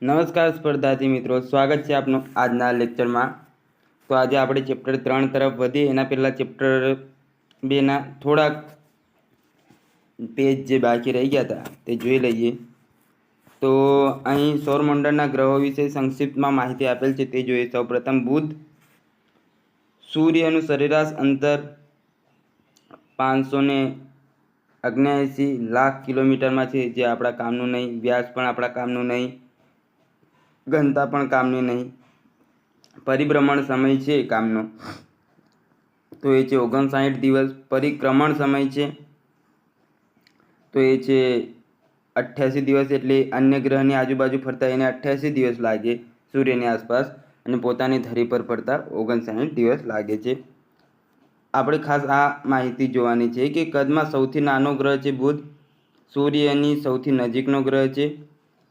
નમસ્કાર સ્પર્ધાર્થી મિત્રો, સ્વાગત છે આપનું આજના લેક્ચરમાં। તો આજે આપણે ચેપ્ટર 3 તરફ વધીએ એના પહેલાં ચેપ્ટર 2ના થોડાક પેજ જે બાકી રહી ગયા હતા તે જોઈ લઈએ। તો અહીં સૌરમંડળના ગ્રહો વિશે સંક્ષિપ્તમાં માહિતી આપેલ છે તે જોઈએ। સૌપ્રથમ બુધ, સૂર્યનું સરેરાશ અંતર 579 લાખ કિલોમીટરમાં છે, જે આપણા કામનું નહીં। વ્યાસ પણ આપણા કામનું નહીં, ઘનતા પણ કામની નહીં। પરિભ્રમણ સમય છે કામનો તો એ છે 59 દિવસ। પરિક્રમણ સમય છે તો એ છે 88 દિવસ, એટલે અન્ય ગ્રહની આજુબાજુ ફરતા એને 88 દિવસ લાગે સૂર્યની આસપાસ, અને પોતાની ધરી પર ફરતા 59 દિવસ લાગે છે। આપણે ખાસ આ માહિતી જોવાની છે કે કદમાં સૌથી નાનો ગ્રહ છે બુધ, સૂર્યની સૌથી નજીકનો ગ્રહ છે।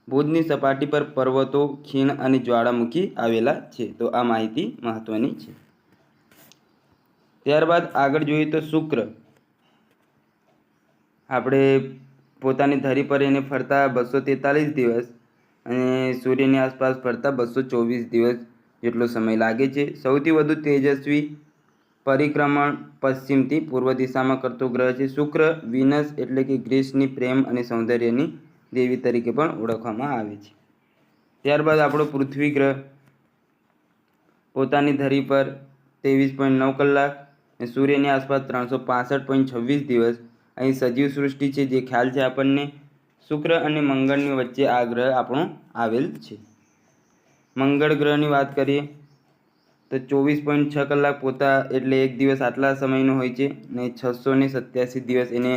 બુધની સપાટી પર પર્વતો, ખીણ અને જ્વાળામુખી આવેલા છે, તો આ માહિતી મહત્વની છે। ત્યારબાદ આગળ જોઈએ તો શુક્ર, આપણે પોતાની ધરી પર એને ફરતા 243 દિવસ અને સૂર્યની આસપાસ ફરતા 224 દિવસ જેટલો સમય લાગે છે। સૌથી વધુ તેજસ્વી પરિક્રમણ પશ્ચિમથી પૂર્વ દિશામાં કરતો ગ્રહ છે શુક્ર। વિનસ એટલે કે ગ્રીસની પ્રેમ અને સૌંદર્યની દેવી તરીકે પણ ઓળખવામાં આવે છે। ત્યારબાદ આપણો પૃથ્વી ગ્રહ પોતાની ધરી પર 23.9 કલાક અને સૂર્યની આસપાસ 365.26 દિવસ। અહીં સજીવ સૃષ્ટિ છે જે ખ્યાલ છે આપણને। શુક્ર અને મંગળની વચ્ચે આ ગ્રહ આપણો આવેલ છે। મંગળ ગ્રહની વાત કરીએ તો 24.6 કલાક પોતા એટલે એક દિવસ આટલા સમયનો હોય છે ને 687 દિવસ એને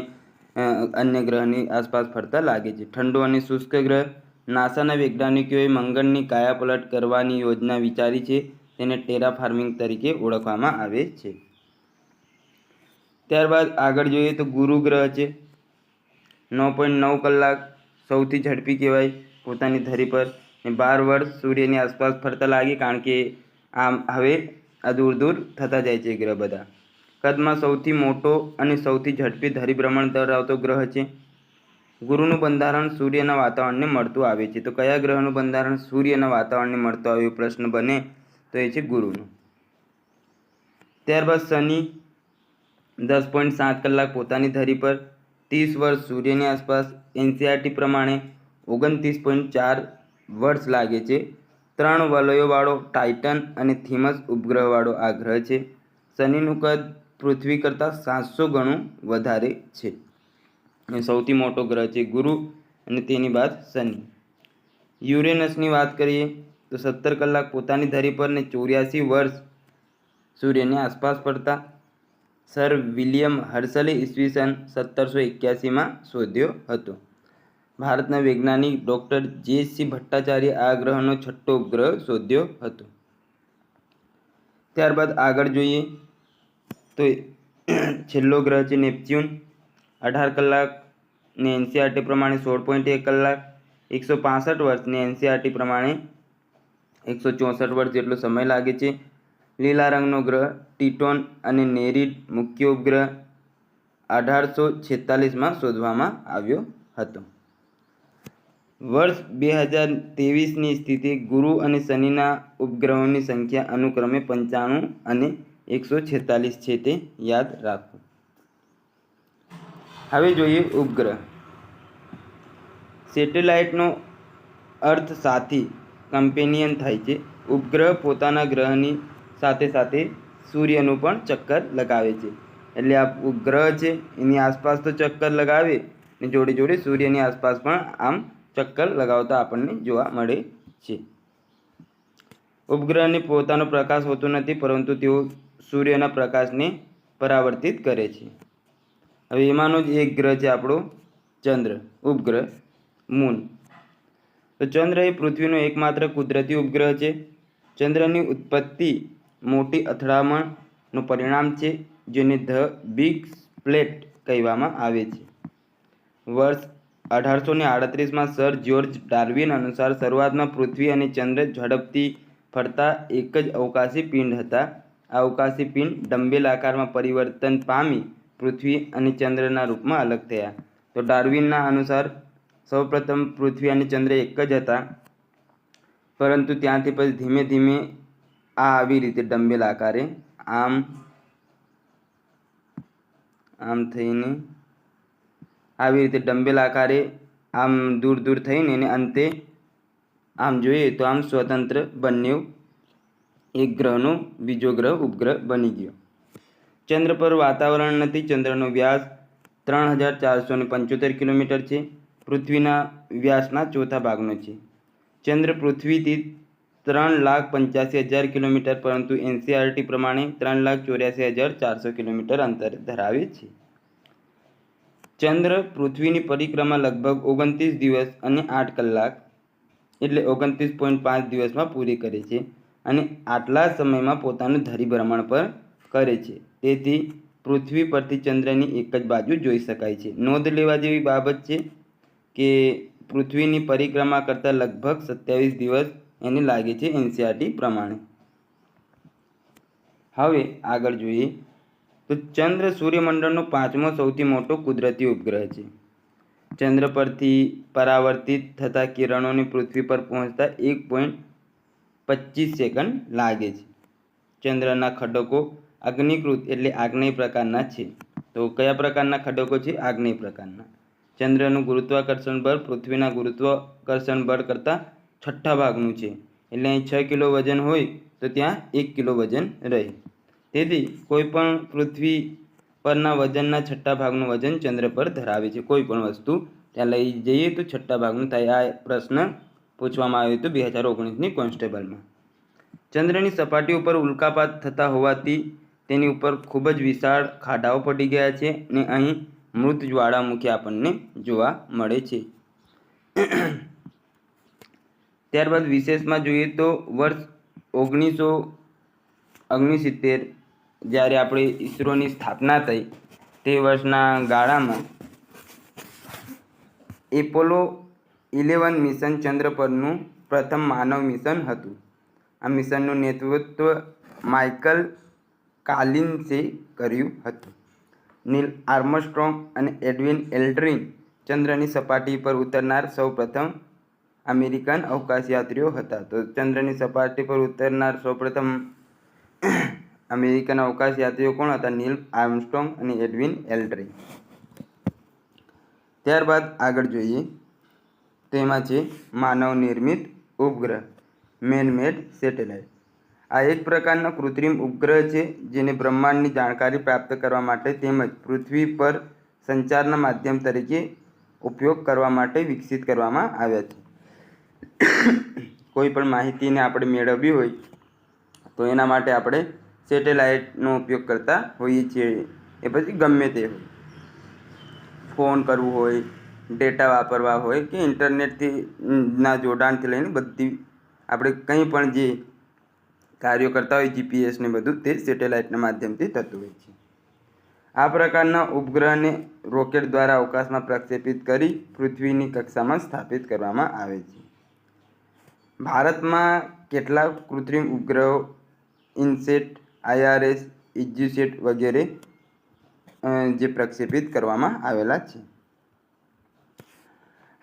અન્ય ગ્રહની આસપાસ ફરતા લાગે છે। ઠંડો અને શુષ્ક ગ્રહ, નાસાના વૈજ્ઞાનિકોએ મંગળની કાયાપલટ કરવાની યોજના વિચારી છે, તેને ટેરાફાર્મિંગ તરીકે ઓળખવામાં આવે છે। ત્યારબાદ આગળ જોઈએ તો ગુરુ ગ્રહ છે, 9.9 કલાક સૌથી ઝડપી કહેવાય પોતાની ધરી પર, ને 12 વર્ષ સૂર્યની આસપાસ ફરતા લાગે, કારણ કે આમ હવે આ દૂર દૂર થતા જાય છે ગ્રહ બધા। કદમાં સૌથી મોટો અને સૌથી ઝડપી ધરીભ્રમણ ધરાવતો ગ્રહ છે। ગુરુનું બંધારણ સૂર્યના વાતાવરણને મળતું આવે છે, તો કયા ગ્રહનું બંધારણ સૂર્યના વાતાવરણને મળતું આવે એવો પ્રશ્ન બને તો એ છે ગુરુનું। ત્યારબાદ શનિ, 10.7 કલાક પોતાની ધરી પર, 30 વર્ષ સૂર્યની આસપાસ, એનસીઆરટી પ્રમાણે 29.4 વર્ષ લાગે છે। 3 વલયોવાળો ટાઇટન અને થીમસ ઉપગ્રહવાળો આ ગ્રહ છે। શનિનું કદ પૃથ્વી કરતાં 700 ગણું વધારે છે અને સૌથી મોટો ગ્રહ છે ગુરુ, અને તેની બાદ શનિ। યુરેનસની વાત કરીએ તો 17 કલાક પોતાની ધરી પર ને 84 વર્ષ સૂર્યની આસપાસ ફરતા। સર વિલિયમ હર્શલે ઈસવીસન 1781માં શોધ્યો હતો। ભારતના વૈજ્ઞાનિક ડૉક્ટર જે.સી. ભટ્ટાચાર્ય આ ગ્રહનો 6ઠ્ઠો ઉપગ્રહ શોધ્યો હતો। ત્યારબાદ આગળ જોઈએ તો છેલ્લો ગ્રહ છે નેપચ્યુન, 18 કલાક ને એનસીઆરટી પ્રમાણે 16.1 કલાક, 165 વર્ષ ને એનસીઆરટી પ્રમાણે 164 વર્ષ જેટલો સમય લાગે છે। લીલા રંગનો ગ્રહ ટીટોન અને નેરીડ મુખ્ય ઉપગ્રહ 1846માં શોધવામાં આવ્યો હતો। વર્ષ 2023ની સ્થિતિ ગુરુ અને શનિના ઉપગ્રહોની સંખ્યા અનુક્રમે 95 અને 146 છે, તે યાદ રાખો। હવે જોઈએ ઉપગ્રહ। સેટેલાઇટનો અર્થ સાથી, કમ્પેનિયન થાય છે। ઉપગ્રહ પોતાના ગ્રહની સાથે સાથે સૂર્યનું પણ ચક્કર લગાવે છે, એટલે આ ઉપગ્રહ છે એની આસપાસ તો ચક્કર લગાવે ને જોડે જોડે સૂર્યની આસપાસ પણ આમ ચક્કર લગાવતા આપણને જોવા મળે છે। ઉપગ્રહને પોતાનો પ્રકાશ હોતો નથી, પરંતુ તેઓ સૂર્યના પ્રકાશને પરાવર્તિત કરે છે। હવે એમાંનો જ એક ગ્રહ છે આપણો ચંદ્ર, ઉપગ્રહ મૂન। તો ચંદ્ર એ પૃથ્વીનો એકમાત્ર કુદરતી ઉપગ્રહ છે। ચંદ્રની ઉત્પત્તિ મોટી અથડામણનું પરિણામ છે, જેને ધ બિગ સ્પ્લેટ કહેવામાં આવે છે। વર્ષ 1838માં સર જ્યોર્જ ડાર્વિન અનુસાર શરૂઆતમાં પૃથ્વી અને ચંદ્ર ઝડપથી ફરતા એક જ અવકાશી પિંડ હતા। આ અવકાશી પિંડ ડંબેલ આકારમાં પરિવર્તન પામી પૃથ્વી અને ચંદ્રના રૂપમાં અલગ થયા। તો ડાર્વિનના અનુસાર સૌપ્રથમ પૃથ્વી અને ચંદ્ર એક જ હતા, પરંતુ ત્યાંથી પછી ધીમે ધીમે આ આવી રીતે ડંબેલ આકારે આમ થઈને આવી રીતે ડંબેલ આકારે આમ દૂર દૂર થઈને એને અંતે આમ જોઈએ તો આમ સ્વતંત્ર બન્યું, એક ગ્રહનો બીજો ગ્રહ ઉપગ્રહ બની ગયો. ચંદ્ર પર વાતાવરણ નથી. ચંદ્રનો વ્યાસ 3475 કિલોમીટર છે. પૃથ્વીના વ્યાસના ચોથા ભાગનો છે. ચંદ્ર પૃથ્વીથી 3,85,000 કિલોમીટર પરંતુ એનસીઆરટી પ્રમાણે 3,84,400 કિલોમીટર અંતર ધરાવે છે. ચંદ્ર પૃથ્વીની પરિક્રમા લગભગ 29 દિવસ અને 8 કલાક એટલે 29.5 દિવસમાં પૂરી કરે છે અને આટલા સમયમાં પોતાનું ધરીભ્રમણ પર કરે છે. તેથી પૃથ્વી પરથી ચંદ્રની એક જ બાજુ જોઈ શકાય છે. નોંધ લેવા જેવી બાબત છે કે પૃથ્વીની પરિક્રમા કરતાં લગભગ 27 દિવસ એને લાગે છે એનસીઆરટી પ્રમાણે. હવે આગળ જોઈએ તો ચંદ્ર સૂર્યમંડળનો 5મો સૌથી મોટો કુદરતી ઉપગ્રહ છે. ચંદ્ર પરથી પરાવર્તિત થતા કિરણોને પૃથ્વી પર પહોંચતા 1.25 સેકન્ડ લાગે છે. ચંદ્રના ખડકો અગ્નિકૃત એટલે આગ્નેય પ્રકારના છે. તો કયા પ્રકારના ખડકો છે? આગ્નેય પ્રકારના. ચંદ્રનું ગુરુત્વાકર્ષણ બળ પૃથ્વીના ગુરુત્વાકર્ષણ બળ કરતાં 6 ભાગનું છે. એટલે અહીં 6 કિલો વજન હોય તો ત્યાં 1 કિલો વજન રહે. તેથી કોઈ પણ પૃથ્વી પરના વજનના 6 ભાગનું વજન ચંદ્ર પર ધરાવે છે. કોઈ પણ વસ્તુ ત્યાં લઈ જઈએ તો 6 ભાગનું થાય. આ પ્રશ્ન પૂછવામાં આવ્યો હતો 2019ની કોન્સ્ટેબલમાં. ચંદ્રની સપાટી ઉપર ઉલ્કાપાત થતા હોવાથી તેની ઉપર ખૂબ જ વિશાળ ખાડાઓ પડી ગયા છે અને અહીં મૃત જ્વાળામુખી આપણને જોવા મળે છે. ત્યારબાદ વિશેષમાં જોઈએ તો વર્ષ 1969 જ્યારે આપણે ઈસરોની સ્થાપના થઈ તે વર્ષના ગાળામાં એપોલો 11 મિશન ચંદ્ર પરનું પ્રથમ માનવ મિશન હતું. આ મિશનનું નેતૃત્વ માઇકલ કોલિન્સે કર્યું હતું. નીલ આર્મસ્ટ્રોંગ અને એડવિન એલ્ડ્રિન ચંદ્રની સપાટી પર ઉતરનાર સૌપ્રથમ અમેરિકન અવકાશયાત્રીઓ હતા. તો ચંદ્રની સપાટી પર ઉતરનાર સૌપ્રથમ અમેરિકન અવકાશયાત્રીઓ કોણ હતા? નીલ આર્મસ્ટ્રોંગ અને એડવિન એલ્ડ્રિન. ત્યારબાદ આગળ જોઈએ તો એમાં છે માનવ નિર્મિત ઉપગ્રહ મેન-મેડ સેટેલાઇટ. આ એક પ્રકારનો કૃત્રિમ ઉપગ્રહ છે જેને બ્રહ્માંડની જાણકારી પ્રાપ્ત કરવા માટે તેમજ પૃથ્વી પર સંચારના માધ્યમ તરીકે ઉપયોગ કરવા માટે વિકસિત કરવામાં આવ્યા છે. કોઈ પણ માહિતીને આપણે મેળવવી હોય તો એના માટે આપણે સેટેલાઇટનો ઉપયોગ કરતા હોઈએ છીએ. એ પછી ગમે તે હોય, ફોન કરવું હોય, ડેટા વાપરવા હોય કે ઇન્ટરનેટથી ના જોડાણથી લઈને બધી આપણે કંઈ પણ જે કાર્યો કરતા હોય જીપીએસ ને બધું તે સેટેલાઇટના માધ્યમથી થતું હોય છે. આ પ્રકારના ઉપગ્રહને રોકેટ દ્વારા અવકાશમાં પ્રક્ષેપિત કરી પૃથ્વીની કક્ષામાં સ્થાપિત કરવામાં આવે છે. ભારતમાં કેટલાક કૃત્રિમ ઉપગ્રહો ઇનસેટ, IRS, ઇજ્યુસેટ વગેરે જે પ્રક્ષેપિત કરવામાં આવેલા છે.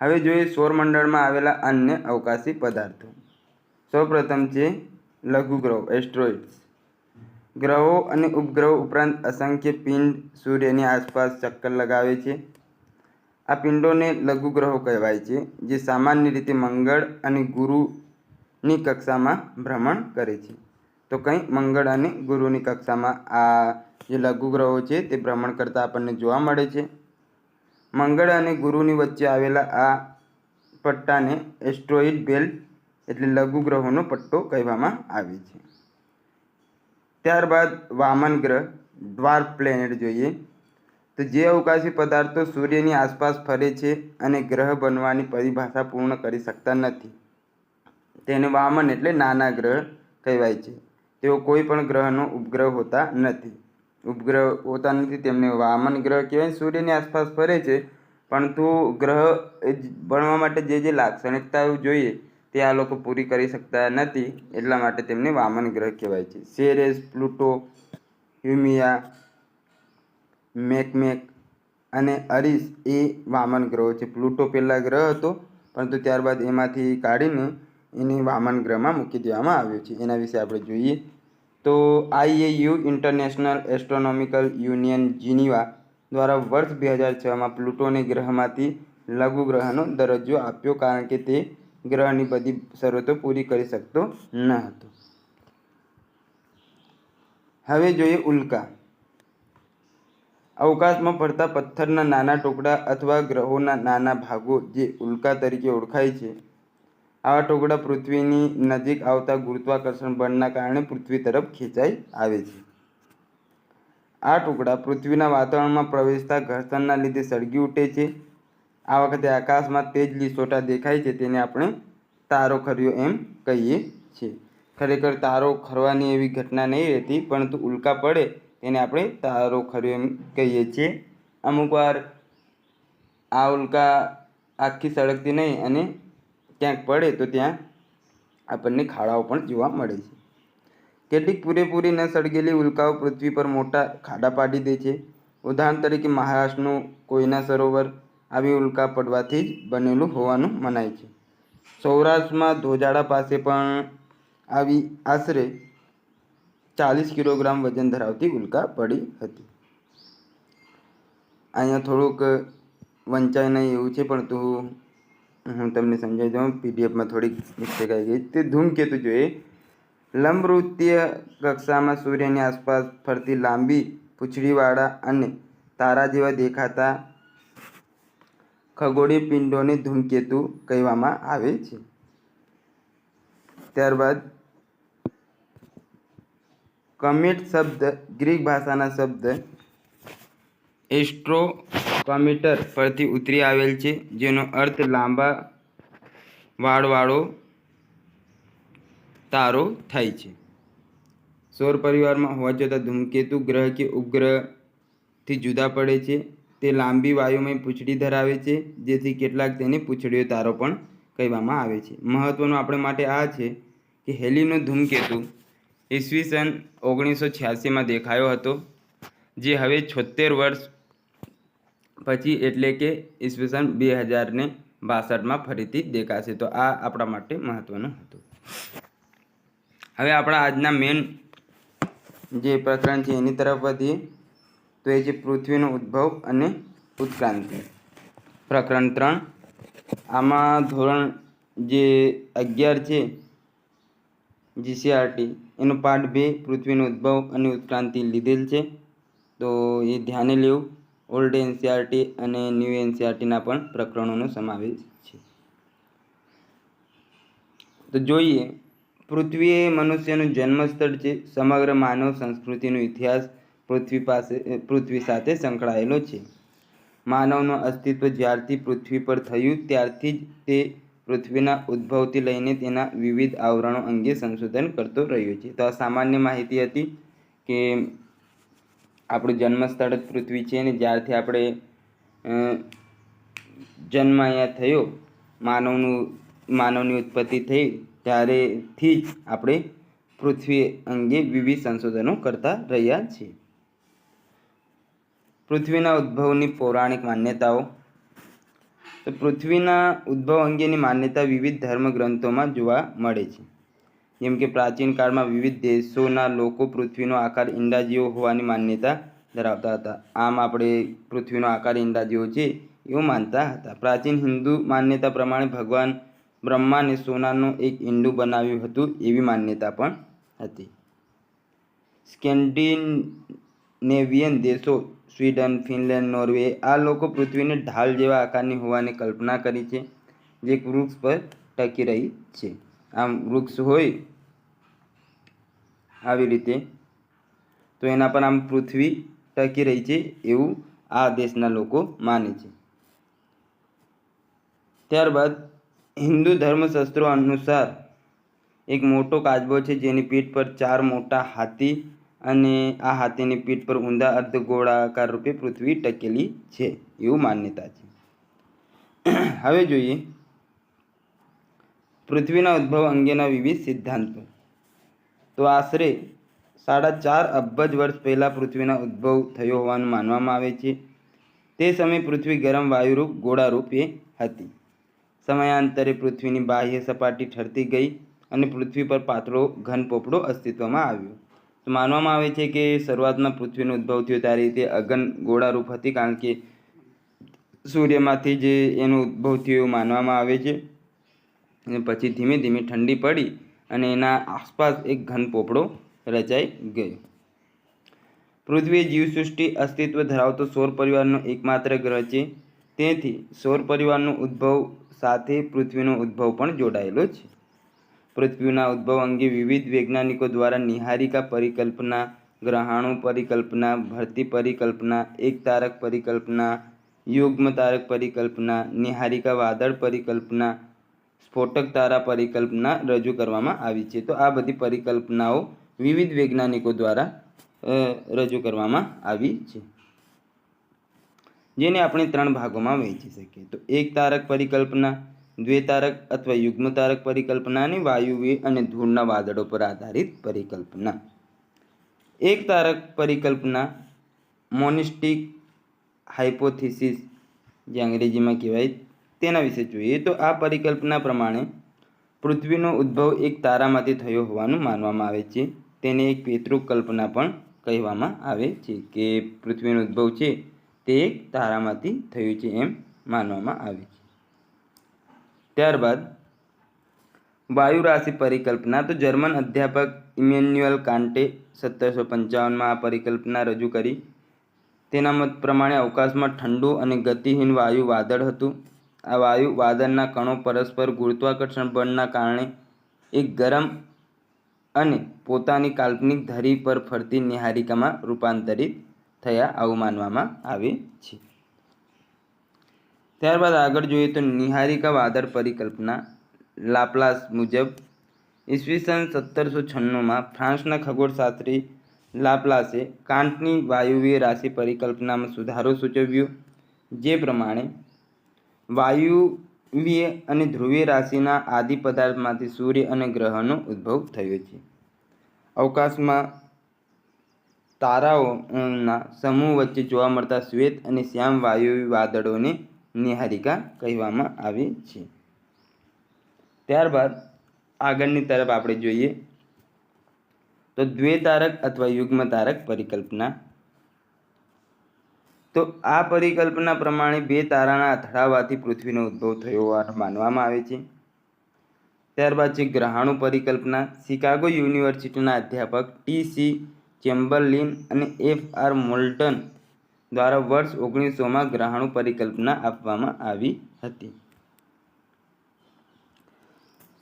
હવે જોઈએ સૌરમંડળમાં આવેલા અન્ય અવકાશી પદાર્થો. સૌપ્રથમ છે લઘુગ્રહો એસ્ટ્રોઇડ્સ. ગ્રહો અને ઉપગ્રહો ઉપરાંત અસંખ્ય પિંડ સૂર્યની આસપાસ ચક્કર લગાવે છે. આ પિંડોને લઘુગ્રહો કહેવાય છે જે સામાન્ય રીતે મંગળ અને ગુરુની કક્ષામાં ભ્રમણ કરે છે. તો કંઈ મંગળ અને ગુરુની કક્ષામાં આ જે લઘુગ્રહો છે તે ભ્રમણ કરતા આપણને જોવા મળે છે. મંગળ અને ગુરુની વચ્ચે આવેલા આ પટ્ટાને એસ્ટ્રોઇડ બેલ્ટ એટલે લઘુગ્રહોનો પટ્ટો કહેવામાં આવે છે. ત્યારબાદ વામન ગ્રહ ડ્વાર્ફ પ્લેનેટ જોઈએ તો જે અવકાશી પદાર્થો સૂર્યની આસપાસ ફરે છે અને ગ્રહ બનવાની પરિભાષા પૂર્ણ કરી શકતા નથી તેને વામન એટલે નાના ગ્રહ કહેવાય છે. તેઓ કોઈ પણ ગ્રહનો ઉપગ્રહ હોતા નથી. તેમને વામન ગ્રહ કહેવાય. સૂર્યની આસપાસ ફરે છે પરંતુ ગ્રહ બનવા માટે જે લાક્ષણિકતાઓ જોઈએ તે આ લોકો પૂરી કરી શકતા નથી. એટલા માટે તેમને વામન ગ્રહ કહેવાય છે. સેરેસ, પ્લુટો, હ્યુમિયા, મેકમેક અને અરીસ એ વામન ગ્રહો છે. પ્લુટો પહેલાં ગ્રહ હતો પરંતુ ત્યારબાદ એમાંથી કાઢીને એને વામન ગ્રહમાં મૂકી દેવામાં આવ્યો છે. એના વિશે આપણે જોઈએ તો IAU international astronomical union Geneva દ્વારા વર્ષ 2006માં પ્લુટોને ગ્રહમાંથી લઘુ ગ્રહનો દરજ્જો આપ્યો, કારણ કે તે ગ્રહની બધી શરતો પૂરી કરી શકતો ન હતો. હવે જોઈએ ઉલ્કા. અવકાશમાં ફરતા પથ્થરના નાના ટુકડા અથવા ગ્રહોના નાના ભાગો જે ઉલ્કા તરીકે ઓળખાય છે. આવા ટુકડા પૃથ્વીની નજીક આવતા ગુરુત્વાકર્ષણ બળના કારણે પૃથ્વી તરફ ખેંચાઈ આવે છે. આ ટુકડા પૃથ્વીના વાતાવરણમાં પ્રવેશતા ઘર્ષણના લીધે સળગી ઉઠે છે. આ વખતે આકાશમાં તેજ લીસોટા દેખાય છે, તેને આપણે તારો ખર્યો એમ કહીએ છીએ. ખરેખર તારો ખરવાની એવી ઘટના નહીં રહેતી, પરંતુ ઉલ્કા પડે તેને આપણે તારો ખર્યો એમ કહીએ છીએ. અમુક વાર આ ઉલ્કા આખી સળગતી નહીં અને ક્યાંક પડે તો ત્યાં આપણને ખાડાઓ પણ જોવા મળે છે. કેટલીક પૂરેપૂરી ન સળગેલી ઉલ્કાઓ પૃથ્વી પર મોટા ખાડા પાડી દે છે. ઉદાહરણ તરીકે મહારાષ્ટ્રનું કોયના સરોવર આવી ઉલ્કા પડવાથી જ બનેલું હોવાનું મનાય છે. સૌરાષ્ટ્રમાં ધોજાડા પાસે પણ આવી આશરે 40 કિલોગ્રામ વજન ધરાવતી ઉલ્કા પડી હતી. અહીંયા થોડુંક વંચાય નહીં એવું છે, પરંતુ હું તમને સમજાવી દઉં. પીડીએફમાં થોડીક મિસ્ટેક આવી ગઈ. તે ધૂમકેતુ જોઈએ. લંબવૃત્તીય કક્ષામાં સૂર્યની આસપાસ ફરતી લાંબી પૂંછડીવાળા અને તારા જેવા દેખાતા ખગોળીય પિંડોને ધૂમકેતુ કહેવામાં આવે છે. ત્યારબાદ કમેટ શબ્દ ગ્રીક ભાષાના શબ્દ એસ્ટ્રોકોમીટર પરથી ઉતરી આવેલ છે, જેનો અર્થ લાંબા વાળવાળો તારો થાય છે. સૌર પરિવારમાં હોવા છતાં ધૂમકેતુ ગ્રહ કે ઉપગ્રહથી જુદા પડે છે. તે લાંબી વાયુમય પૂંછડી ધરાવે છે, જેથી કેટલાક તેને પૂંછડીયો તારો પણ કહેવામાં આવે છે. મહત્વનું આપણે માટે આ છે કે હેલીનો ધૂમકેતુ ઈસવીસન 1986માં દેખાયો હતો, જે હવે 76 વર્ષ પછી એટલે કે ઈસવીસન 2062માં ફરીથી દેખાશે. તો આ આપણા માટે મહત્વનું હતું. હવે આપણા આજના મેન જે પ્રકરણ છે એની તરફ વધીએ તો એ છે પૃથ્વીનો ઉદ્ભવ અને ઉત્ક્રાંતિ. પ્રકરણ 3. આમાં ધોરણ જે 11 છે GCRT એનો પાઠ 2 પૃથ્વીનો ઉદ્ભવ અને ઉત્ક્રાંતિ લીધેલ છે, તો એ ધ્યાને લેવું. ઓલ્ડ NCERT અને ન્યૂ NCERTના પણ પ્રકરણોનો સમાવેશ છે. તો જોઈએ, પૃથ્વી એ મનુષ્યનું જન્મસ્થળ છે. સમગ્ર માનવ સંસ્કૃતિનો ઇતિહાસ પૃથ્વી સાથે સંકળાયેલો છે. માનવનું અસ્તિત્વ જ્યારથી પૃથ્વી પર થયું ત્યારથી જ તે પૃથ્વીના ઉદ્ભવથી લઈને તેના વિવિધ આવરણો અંગે સંશોધન કરતો રહ્યો છે. તો આ સામાન્ય માહિતી હતી કે આપણું જન્મસ્થળ જ પૃથ્વી છે અને જ્યારથી આપણે જન્મ અહીંયા થયો, માનવની ઉત્પત્તિ થઈ ત્યારેથી જ આપણે પૃથ્વી અંગે વિવિધ સંશોધનો કરતા રહ્યા છીએ. પૃથ્વીના ઉદ્ભવની પૌરાણિક માન્યતાઓ. તો પૃથ્વીના ઉદ્ભવ અંગેની માન્યતા વિવિધ ધર્મ ગ્રંથોમાં જોવા મળે છે. જેમ કે પ્રાચીન કાળમાં વિવિધ દેશોના લોકો પૃથ્વીનો આકાર ઈંડા જેવો હોવાની માન્યતા ધરાવતા હતા. આમ આપણે પૃથ્વીનો આકાર ઈંડા જેવો છે એવું માનતા હતા. પ્રાચીન હિન્દુ માન્યતા પ્રમાણે ભગવાન બ્રહ્માને સોનાનું એક ઈંડું બનાવ્યું હતું એવી માન્યતા પણ હતી. સ્કેન્ડિનેવિયન દેશો સ્વીડન, ફિનલેન્ડ, નોર્વે આ લોકો પૃથ્વીને ઢાલ જેવા આકારની હોવાની કલ્પના કરી છે, જે એક વૃક્ષ પર ટકી રહી છે. આમ વૃક્ષ હોય આવી રીતે તો એના પર આમ પૃથ્વી ટકી રહી છે એવું આ દેશના લોકો માને છે. ત્યારબાદ હિન્દુ ધર્મશાસ્ત્રો અનુસાર એક મોટો કાચબો છે, જેની પીઠ પર 4 મોટા હાથી અને આ હાથીની પીઠ પર ઊંધા અર્ધગોળાકાર રૂપે પૃથ્વી ટકેલી છે એવું માન્યતા છે. હવે જોઈએ પૃથ્વીના ઉદ્ભવ અંગેના વિવિધ સિદ્ધાંતો. તો આશરે 4.5 અબજ વર્ષ પહેલાં પૃથ્વીના ઉદ્ભવ થયો હોવાનું માનવામાં આવે છે. તે સમયે પૃથ્વી ગરમ વાયુરૂપ ગોળારૂપે હતી. સમયાંતરે પૃથ્વીની બાહ્ય સપાટી ઠરતી ગઈ અને પૃથ્વી પર પાતળો ઘન પોપડો અસ્તિત્વમાં આવ્યો. તો માનવામાં આવે છે કે શરૂઆતમાં પૃથ્વીનો ઉદ્ભવ થયો ત્યારે તે અગન ગોળારૂપ હતી, કારણ કે સૂર્યમાંથી જે એનો ઉદ્ભવ થયો એવું માનવામાં આવે છે. અને પછી ધીમે ધીમે ઠંડી પડી અને એના આસપાસ એક ઘન પોપડો રચાઈ ગયો. પૃથ્વી જીવસૃષ્ટિ અસ્તિત્વ ધરાવતો સૌર પરિવારનો એકમાત્ર ગ્રહ છે. તેથી સૌર પરિવારનો ઉદ્ભવ સાથે પૃથ્વીનો ઉદ્ભવ પણ જોડાયેલો છે. પૃથ્વીના ઉદ્ભવ અંગે વિવિધ વૈજ્ઞાનિકો દ્વારા નિહારિકા પરિકલ્પના, ગ્રહાણુ પરિકલ્પના, ભરતી પરિકલ્પના, એક તારક પરિકલ્પના, યુગ્મ તારક પરિકલ્પના, નિહારિકા વાદળ પરિકલ્પના, સ્ફોટક તારા પરિકલ્પના રજૂ કરવામાં આવી છે. તો આ બધી પરિકલ્પનાઓ વિવિધ વૈજ્ઞાનિકો દ્વારા રજૂ કરવામાં આવી છે, જેને આપણે 3 ભાગોમાં વહેંચી શકીએ. તો એક તારક પરિકલ્પના, દ્વિતારક અથવા યુગ્મ તારક પરિકલ્પના અને વાયુવ્ય અને ધૂળના વાદળો પર આધારિત પરિકલ્પના. એક તારક પરિકલ્પના મોનિસ્ટિક હાઇપોથિસિસ જે અંગ્રેજીમાં કહેવાય તેના વિશે જોઈએ. તો આ પરિકલ્પના પ્રમાણે પૃથ્વીનો ઉદ્ભવ એક તારામાંથી થયો હોવાનું માનવામાં આવે છે. તેને એક પેતૃક કલ્પના પણ કહેવામાં આવે છે કે પૃથ્વીનો ઉદ્ભવ છે તે એક તારામાંથી થયું છે એમ માનવામાં આવે છે. ત્યારબાદ વાયુ રાશિ પરિકલ્પના. તો જર્મન અધ્યાપક ઇમેન્યુઅલ કાન્ટે 1755માં આ પરિકલ્પના રજૂ કરી. તેના મત પ્રમાણે અવકાશમાં ઠંડુ અને ગતિહીન વાયુ વાદળ હતું. આ વાયુ વાદળના કણો પરસ્પર ગુરુત્વાકર્ષણ બળના કારણે એક ગરમ અને પોતાની કાલ્પનિક ધરી પર ફરતી નિહારિકામાં રૂપાંતરિત થયા આવું માનવામાં આવે છે. ત્યારબાદ આગળ જોઈએ તો નિહારિકા વાદળ પરિકલ્પના. લાપ્લાસ મુજબ ઈસવીસન 1796માં ફ્રાન્સના ખગોળશાસ્ત્રી લાપ્લાસે કાન્ટની વાયુવ્ય રાશિ પરિકલ્પનામાં સુધારો સૂચવ્યો, જે પ્રમાણે વાયુવ્ય અને ધ્રુવીય રાશિના આદિ પદાર્થમાંથી સૂર્ય અને ગ્રહનો ઉદ્ભવ થયો છે. અવકાશમાં તારાઓના સમૂહ વચ્ચે જોવા મળતા શ્વેત અને શ્યામ વાયુવ્ય વાદળોને નિહારિકા કહેવામાં આવે છે. ત્યારબાદ આગળની તરફ આપણે જોઈએ તો દ્વિતારક અથવા યુગ્મ તારક પરિકલ્પના. તો આ પરિકલ્પના પ્રમાણે 2 તારાના અથડાવાથી પૃથ્વીનો ઉદ્ભવ થયો હોવાનું માનવામાં આવે છે. ત્યારબાદ છે ગ્રહાણુ પરિકલ્પના. શિકાગો યુનિવર્સિટીના અધ્યાપક ટી.સી. ચેમ્બરલિન અને એફ.આર. મોલ્ટન દ્વારા વર્ષ 1900માં ગ્રહાણુ પરિકલ્પના આપવામાં આવી હતી.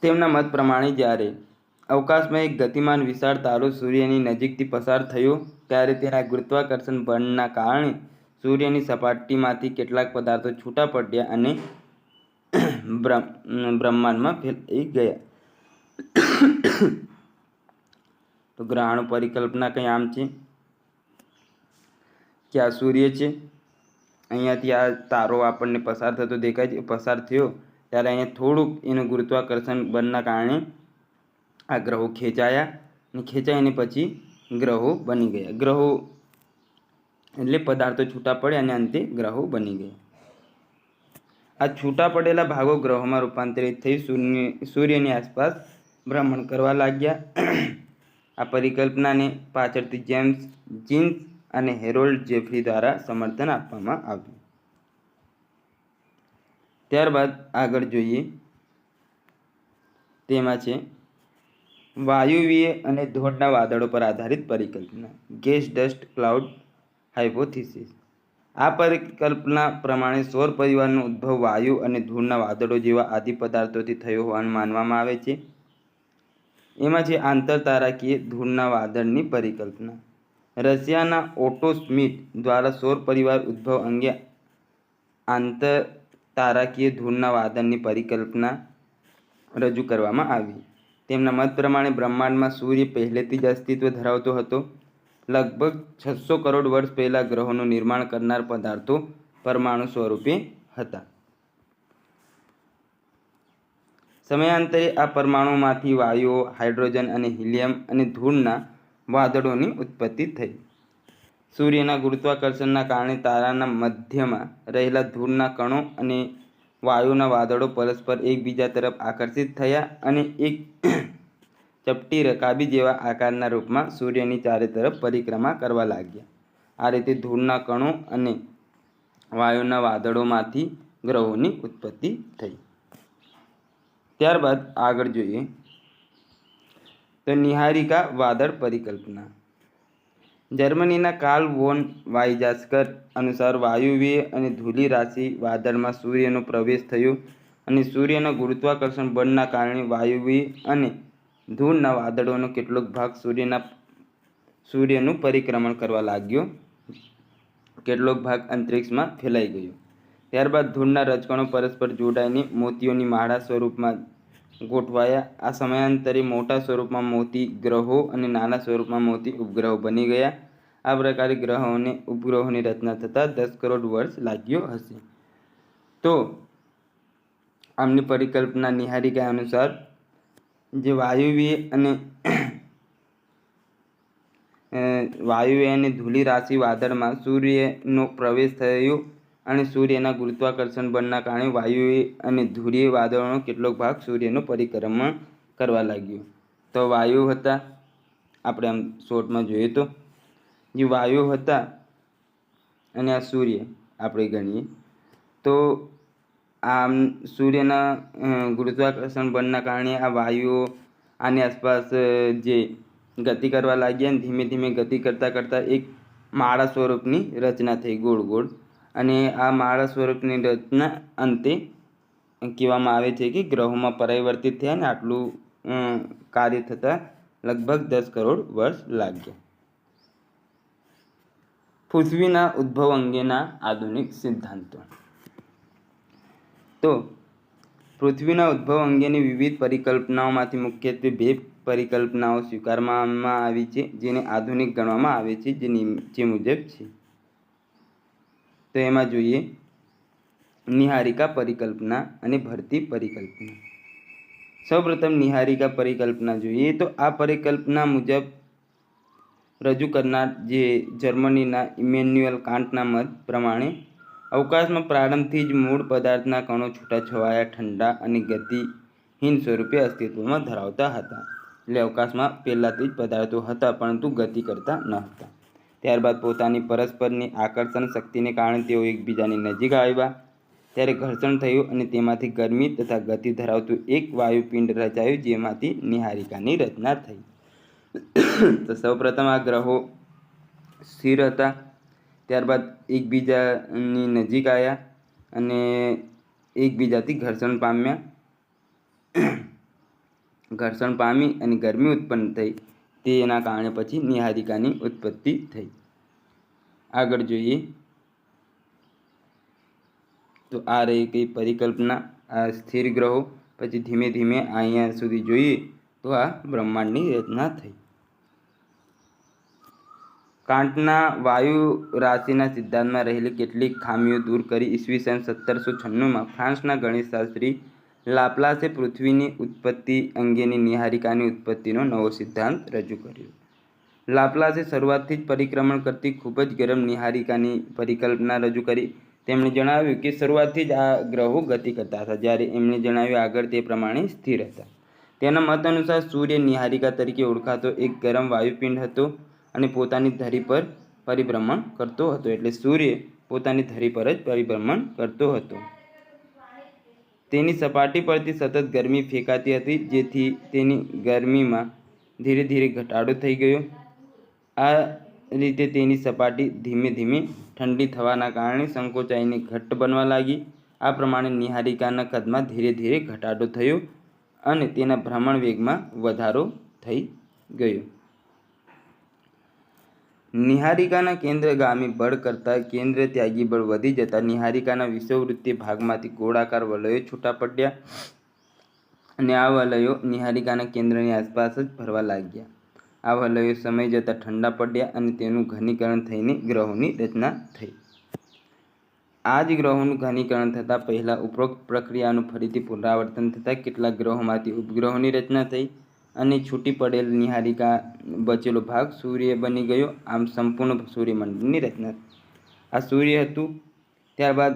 તેમના મત પ્રમાણે જ્યારે અવકાશમાં એક ગતિમાન વિશાળ તારો સૂર્યની નજીકથી પસાર થયો ત્યારે તેના ગુરુત્વાકર્ષણ બળના કારણે સૂર્યની સપાટીમાંથી કેટલાક પદાર્થો છૂટા પડ્યા અને બ્રહ્માંડમાં ફેલાઈ ગયા. તો ગ્રહાણુ પરિકલ્પના કંઈ આમ છે કે આ સૂર્ય છે, અહીંયાથી આ તારો આપણને પસાર થતો દેખાય છે. પસાર થયો ત્યારે અહીંયા થોડુંક એનું ગુરુત્વાકર્ષણ બળના કારણે આ ગ્રહો ખેંચાયા અને ખેંચાઈને પછી ગ્રહો બની ગયા. ગ્રહો એટલે પદાર્થો છૂટા પડ્યા અને અંતે ગ્રહો બની ગયા. આ છૂટા પડેલા ભાગો ગ્રહોમાં રૂપાંતરિત થઈ સૂર્યની આસપાસ ભ્રમણ કરવા લાગ્યા. આ પરિકલ્પનાને પાછળથી જેમ્સ જીન્સ અને હેરોલ્ડ જેફરી દ્વારા સમર્થન આપવામાં આવ્યું. ત્યારબાદ આગળ જોઈએ તેમાં છે વાયુવ્ય અને ધૂળના વાદળો પર આધારિત પરિકલ્પના. Gas dust cloud hypothesis. આ પરિકલ્પના પ્રમાણે સૌર પરિવારનો ઉદ્ભવ વાયુ અને ધૂળના વાદળો જેવા આદિ પદાર્થોથી થયો હોવાનું માનવામાં આવે છે. એમાં છે આંતરતારાકીય ધૂળના વાદળની પરિકલ્પના. રશિયાના ઓટો સ્મિથ દ્વારા સૌર પરિવાર ઉદ્ભવ અંગે આંતરતારાકીય ધૂળના વાદળની પરિકલ્પના રજૂ કરવામાં આવી. તેમના મત પ્રમાણે બ્રહ્માંડમાં સૂર્ય પહેલેથી જ અસ્તિત્વ ધરાવતો હતો. લગભગ 600 કરોડ વર્ષ પહેલાં ગ્રહોનું નિર્માણ કરનાર પદાર્થો પરમાણુ સ્વરૂપે હતા. સમયાંતરે આ પરમાણુમાંથી વાયુઓ, હાઇડ્રોજન અને હિલિયમ અને ધૂળના વાદળોની ઉત્પત્તિ થઈ. સૂર્યના ગુરુત્વાકર્ષણના કારણે તારાના મધ્યમાં રહેલા ધૂળના કણો અને વાયુના વાદળો પરસ્પર એકબીજા તરફ આકર્ષિત થયા અને એક ચપટી રકાબી જેવા આકારના રૂપમાં સૂર્યની ચારે તરફ પરિક્રમા કરવા લાગ્યા. આ રીતે ધૂળના કણો અને વાયુના વાદળોમાંથી ગ્રહોની ઉત્પત્તિ થઈ. ત્યારબાદ આગળ જોઈએ તો નિહારિકા વાદળ પરિકલ્પના. જર્મનીના કાર્લ વોન વાઇઝાસ્કર અનુસાર વાયુવ્ય અને ધૂળી રાશિ વાદળમાં સૂર્યનો પ્રવેશ થયો અને સૂર્યના ગુરુત્વાકર્ષણ બળના કારણે વાયુવ્ય અને ધૂળના વાદળોનો કેટલોક ભાગ સૂર્યનું પરિક્રમણ કરવા લાગ્યો. કેટલોક ભાગ અંતરિક્ષમાં ફેલાઈ ગયો. ત્યારબાદ ધૂળના રજકણો પરસ્પર જોડાઈને મોતીઓની માળા સ્વરૂપમાં ગોઠવાયા. આ સમયાંતરે મોટા સ્વરૂપમાં મોતી ગ્રહો અને નાના સ્વરૂપમાં મોતી ઉપગ્રહો બની ગયા. આ પ્રકારે ગ્રહો અને ઉપગ્રહોની રચના થતાં 10 કરોડ વર્ષ લાગ્યો હશે. તો આમની પરિકલ્પના નિહારિકા અનુસાર જે વાયુવ્ય અને ધૂળી રાશિ વાદળમાં સૂર્યનો પ્રવેશ થયો અને સૂર્યના ગુરુત્વાકર્ષણ બળના કારણે વાયુવ્ય અને ધૂળીય વાદળોનો કેટલોક ભાગ સૂર્યનું પરિક્રમણ કરવા લાગ્યો. તો વાયુ હતા, આપણે આમ શોર્ટમાં જોઈએ તો જે વાયુ હતા અને આ સૂર્ય આપણે ગણીએ તો આમ સૂર્યના ગુરુત્વાકર્ષણ બળના કારણે આ વાયુઓ આની આસપાસ જે ગતિ કરવા લાગ્યા અને ધીમે ધીમે ગતિ કરતાં કરતાં એક માળા સ્વરૂપની રચના થઈ ગોળ ગોળ. અને આ માળા સ્વરૂપની રચના અંતે કહેવામાં આવે છે કે ગ્રહોમાં પરિવર્તિત થયા અને આટલું કાર્ય થતાં લગભગ 10 કરોડ વર્ષ લાગ્યા. પૃથ્વીના ઉદ્ભવ અંગેના આધુનિક સિદ્ધાંતો. તો પૃથ્વીના ઉદ્ભવ અંગેની વિવિધ પરિકલ્પનાઓમાંથી મુખ્યત્વે 2 પરિકલ્પનાઓ સ્વીકારવામાં આવી છે, જેને આધુનિક ગણવામાં આવે છે, જે નીચે મુજબ છે. તો એમાં જોઈએ નિહારિકા પરિકલ્પના અને ભરતી પરિકલ્પના. સૌપ્રથમ નિહારિકા પરિકલ્પના જોઈએ તો આ પરિકલ્પના મુજબ રજૂ કરનાર જે જર્મનીના ઇમેન્યુઅલ કાન્ટના મત પ્રમાણે અવકાશમાં પ્રારંભથી જ મૂળ પદાર્થના કણો છૂટાછવાયા, ઠંડા અને ગતિહીન સ્વરૂપે અસ્તિત્વમાં ધરાવતા હતા. એટલે અવકાશમાં પહેલાંથી જ પદાર્થો હતા પરંતુ ગતિ કરતા ન હતા. ત્યારબાદ પોતાની પરસ્પરની આકર્ષણ શક્તિને કારણે તેઓ એકબીજાની નજીક આવ્યા ત્યારે ઘર્ષણ થયું અને તેમાંથી ગરમી તથા ગતિ ધરાવતું એક વાયુપિંડ રચાયું, જેમાંથી નિહારિકાની રચના થઈ. તો સૌપ્રથમ આ ગ્રહો સ્થિર હતા, ત્યારબાદ એકબીજાની નજીક આવ્યા અને એકબીજાથી ઘર્ષણ પામી અને ગરમી ઉત્પન્ન થઈ. તેના કારણે પછી નિહારિકાની ઉત્પત્તિ થઈ. આગળ જોઈએ તો આ રહી કઈ પરિકલ્પના, આ સ્થિર ગ્રહો. પછી ધીમે ધીમે અહીંયા સુધી જોઈએ તો આ બ્રહ્માંડની રચના થઈ. કાન્ટના વાયુ રાશિના સિદ્ધાંતમાં રહેલી કેટલીક ખામીઓ દૂર કરી ઈસવીસન 1796માં ફ્રાન્સના ગણિતશાસ્ત્રી લાપ્લાસે પૃથ્વીની ઉત્પત્તિ અંગેની નિહારિકાની ઉત્પત્તિનો નવો સિદ્ધાંત રજૂ કર્યો. લાપ્લાસે શરૂઆતથી જ પરિક્રમણ કરતી ખૂબ જ ગરમ નિહારિકાની પરિકલ્પના રજૂ કરી. તેમણે જણાવ્યું કે શરૂઆતથી જ આ ગ્રહો ગતિ કરતા હતા, જ્યારે એમણે જણાવ્યું આગળ તે પ્રમાણે સ્થિર હતા. તેના મત અનુસાર સૂર્ય નિહારિકા તરીકે ઓળખાતો એક ગરમ વાયુપિંડ હતો અને પોતાની ધરી પર પરિભ્રમણ કરતો હતો. એટલે સૂર્ય પોતાની ધરી પર જ પરિભ્રમણ કરતો હતો. તેની સપાટી પરથી સતત ગરમી ફેંકાતી હતી, જેથી તેની ગરમીમાં ધીરે ધીરે ઘટાડો થઈ ગયો. આ રીતે તેની સપાટી ધીમે ધીમે ઠંડી થવાના કારણે સંકોચાઈને ઘટ્ટ બનવા લાગી. આ પ્રમાણે નિહારિકાના કદમાં ધીરે ધીરે ઘટાડો થયો અને તેના ભ્રમણ વેગમાં વધારો થઈ ગયો. નિહારિકાના કેન્દ્રગામી બળ કરતાં કેન્દ્ર ત્યાગી બળ વધી જતાં નિહારિકાના વિષુવવૃત્તીય ભાગમાંથી ગોળાકાર વલયો છૂટા પડ્યા અને આ વલયો નિહારિકાના કેન્દ્રની આસપાસ જ ફરવા લાગ્યા. આ વલયો સમય જતાં ઠંડા પડ્યા અને તેનું ઘનીકરણ થઈને ગ્રહોની રચના થઈ. આ જ ગ્રહોનું ઘનીકરણ થતાં પહેલાં ઉપરોક્ત પ્રક્રિયાનું ફરીથી પુનરાવર્તન થતાં કેટલાક ગ્રહોમાંથી ઉપગ્રહોની રચના થઈ અને છૂટી પડેલ નિહારિકા બચેલો ભાગ સૂર્ય બની ગયો. આમ સંપૂર્ણ સૂર્યમંડળની રચના. આ સૂર્ય હતું. ત્યારબાદ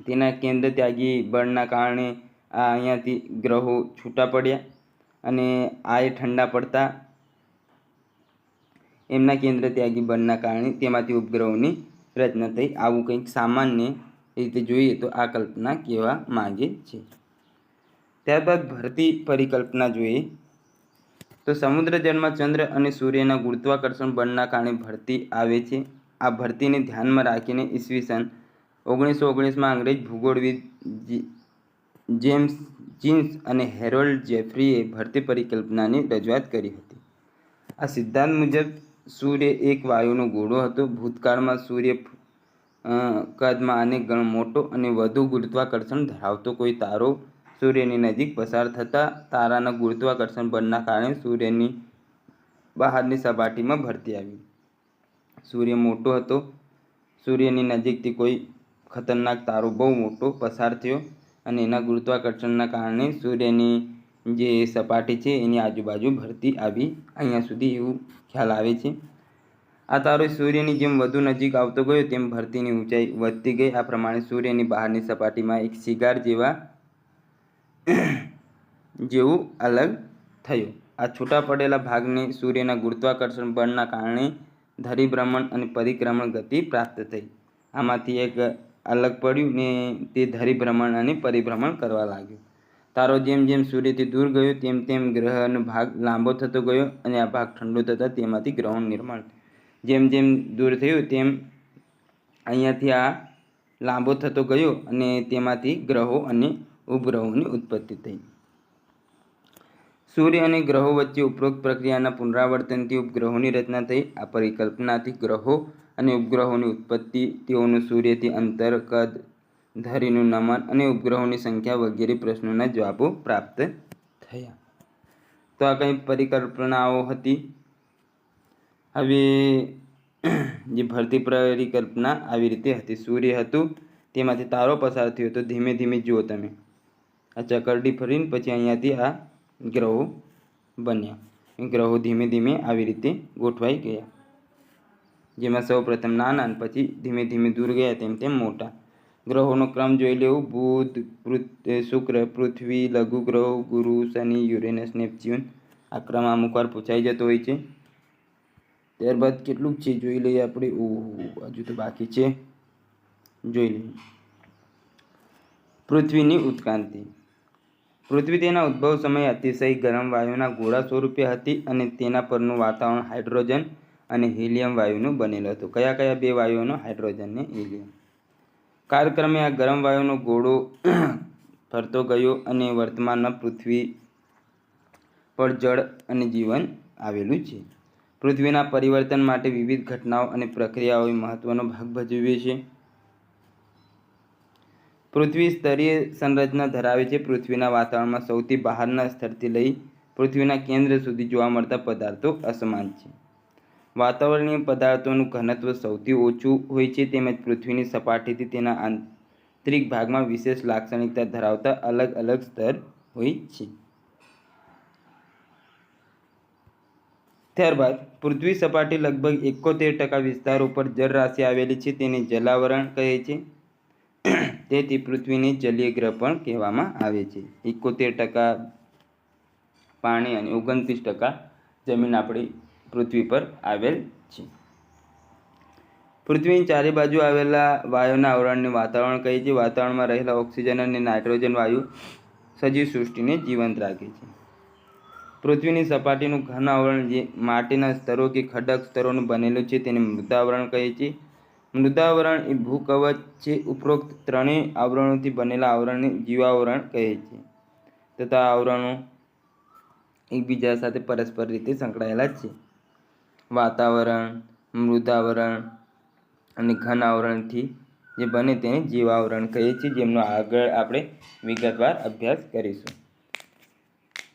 તેના કેન્દ્ર ત્યાગી બળના કારણે આ અહીંયાથી ગ્રહો છૂટા પડ્યા અને આ એ ઠંડા પડતા એમના કેન્દ્ર ત્યાગી બળના કારણે તેમાંથી ઉપગ્રહોની રચના થઈ. આવું કંઈક સામાન્ય રીતે જોઈએ તો આ કલ્પના કહેવા માંગે છે. ત્યારબાદ ભરતી પરિકલ્પના જોઈએ તો સમુદ્ર જળમાં ચંદ્ર અને સૂર્યના ગુરુત્વાકર્ષણ બળના કારણે ભરતી આવે છે. આ ભરતીને ધ્યાનમાં રાખીને ઈસવીસન 1919માં અંગ્રેજ ભૂગોળવિદ જેમ્સ ચિન્સ અને હેરોલ્ડ જેફરીએ ભરતી પરિકલ્પનાની રજૂઆત કરી હતી. આ સિદ્ધાંત મુજબ સૂર્ય એક વાયુનો ગોળો હતો. ભૂતકાળમાં સૂર્ય કદમાં અનેક ગણો મોટો અને વધુ ગુરુત્વાકર્ષણ ધરાવતો કોઈ તારો સૂર્યની નજીક પસાર થતા તારાના ગુરુત્વાકર્ષણ બળના કારણે સૂર્યની બહારની સપાટીમાં ભરતી આવી. સૂર્ય મોટો હતો. સૂર્યની નજીકથી કોઈ ખતરનાક તારો બહુ મોટો પસાર થયો અને એના ગુરુત્વાકર્ષણના કારણે સૂર્યની જે સપાટી છે એની આજુબાજુ ભરતી આવી. અહીંયા સુધી એવું ખ્યાલ આવે છે. આ તારો સૂર્યની જેમ વધુ નજીક આવતો ગયો તેમ ભરતીની ઊંચાઈ વધતી ગઈ. આ પ્રમાણે સૂર્યની બહારની સપાટીમાં એક સિગાર જેવું અલગ થયું. આ છૂટા પડેલા ભાગને સૂર્યના ગુરુત્વાકર્ષણ બળના કારણે ધરીભ્રમણ અને પરિભ્રમણ ગતિ પ્રાપ્ત થઈ. આમાંથી એક અલગ પડ્યું ને તે ધરીભ્રમણ અને પરિભ્રમણ કરવા લાગ્યું. તારો જેમ જેમ સૂર્યથી દૂર ગયો તેમ તેમ ગ્રહનો ભાગ લાંબો થતો ગયો અને આ ભાગ ઠંડો થતાં તેમાંથી ગ્રહોનું નિર્માણ થયું. જેમ જેમ દૂર થયું તેમ અહીંયાથી આ લાંબો થતો ગયો અને તેમાંથી ગ્રહો અને ઉપગ્રહોની ઉત્પત્તિ થઈ. સૂર્ય અને ગ્રહો વચ્ચે ઉપરોક્ત પ્રક્રિયાના પુનરાવર્તનથી ઉપગ્રહોની રચના થઈ. આ પરિકલ્પનાથી ગ્રહો અને ઉપગ્રહોની ઉત્પત્તિ, તેઓનું સૂર્યથી અંતર, કદ, ધરીનું નમન અને ઉપગ્રહોની સંખ્યા વગેરે પ્રશ્નોના જવાબો પ્રાપ્ત થયા. તો આ કંઈ પરિકલ્પનાઓ હતી. હવે જે ભરતી પરિકલ્પના આવી રીતે હતી. સૂર્ય હતું, તેમાંથી તારો પસાર થયો તો ધીમે ધીમે જુઓ તમે આ ચકરડી ફરીને પછી અહીંયાથી આ ગ્રહો બન્યા. ગ્રહો ધીમે ધીમે આવી રીતે ગોઠવાઈ ગયા, જેમાં સૌ પ્રથમ નાના અને પછી ધીમે ધીમે દૂર ગયા તેમ તેમ મોટા. ગ્રહોનો ક્રમ જોઈ લેવું. બુધ, શુક્ર, પૃથ્વી, લઘુ ગ્રહો, ગુરુ, શનિ, યુરેનસ, નેપચ્યુન. આ ક્રમ અમુક વાર પૂછાઈ જતો હોય છે. ત્યારબાદ કેટલુંક છે જોઈ લઈએ આપણે. હજુ તો બાકી છે, જોઈ લઈએ. પૃથ્વીની ઉત્ક્રાંતિ. પૃથ્વી તેના ઉદ્ભવ સમયે અતિશય ગરમ વાયુના ગોળા સ્વરૂપે હતી અને તેના પરનું વાતાવરણ હાઇડ્રોજન અને હિલિયમ વાયુનું બનેલું હતું. કયા કયા બે વાયુઓનો? હાઇડ્રોજન અને હિલિયમ. કાળક્રમે આ ગરમ વાયુનો ગોળો ફરતો ગયો અને વર્તમાનમાં પૃથ્વી પર જળ અને જીવન આવેલું છે. પૃથ્વીના પરિવર્તન માટે વિવિધ ઘટનાઓ અને પ્રક્રિયાઓએ મહત્વનો ભાગ ભજવ્યો છે. પૃથ્વી સ્તરીય સંરચના ધરાવે છે. પૃથ્વીના વાતાવરણમાં સૌથી બહારના સ્તરથી લઈ પૃથ્વીના કેન્દ્ર સુધી જોવા મળતા પદાર્થો અસમાન છે. વાતાવરણીય પદાર્થોનું ઘનત્વ સૌથી ઓછું હોય છે, તેમજ પૃથ્વીની સપાટીથી તેના આંતરિક ભાગમાં વિશેષ લાક્ષણિકતા ધરાવતા અલગ અલગ સ્તર હોય છે. ત્યારબાદ પૃથ્વી સપાટી લગભગ 71% વિસ્તાર ઉપર જળરાશિ આવેલી છે, તેને જલાવરણ કહે છે. તેથી પૃથ્વીને જલીય ગ્રહ પણ કહેવામાં આવે છે. 71% પાણી અને 29% જમીન આપણી પૃથ્વી પર આવેલ છે. પૃથ્વીની ચારે બાજુ આવેલા વાયુના આવરણને વાતાવરણ કહે છે. વાતાવરણમાં રહેલા ઓક્સિજન અને નાઇટ્રોજન વાયુ સજીવ સૃષ્ટિને જીવંત રાખે છે. પૃથ્વીની સપાટીનું ઘન આવરણ જે માટીના સ્તરો કે ખડક સ્તરોનું બનેલું છે તેને મૃદાવરણ કહે છે. મૃદાવરણ એ ભૂકવચ છે. ઉપરોક્ત ત્રણેય આવરણોથી બનેલા આવરણને જીવાવરણ કહે છે તથા આવરણો એકબીજા સાથે પરસ્પર રીતે સંકળાયેલા છે. વાતાવરણ, મૃદાવરણ અને ઘન આવરણથી જે બને તેને જીવાવરણ કહે છે, જેમનો આગળ આપણે વિગતવાર અભ્યાસ કરીશું.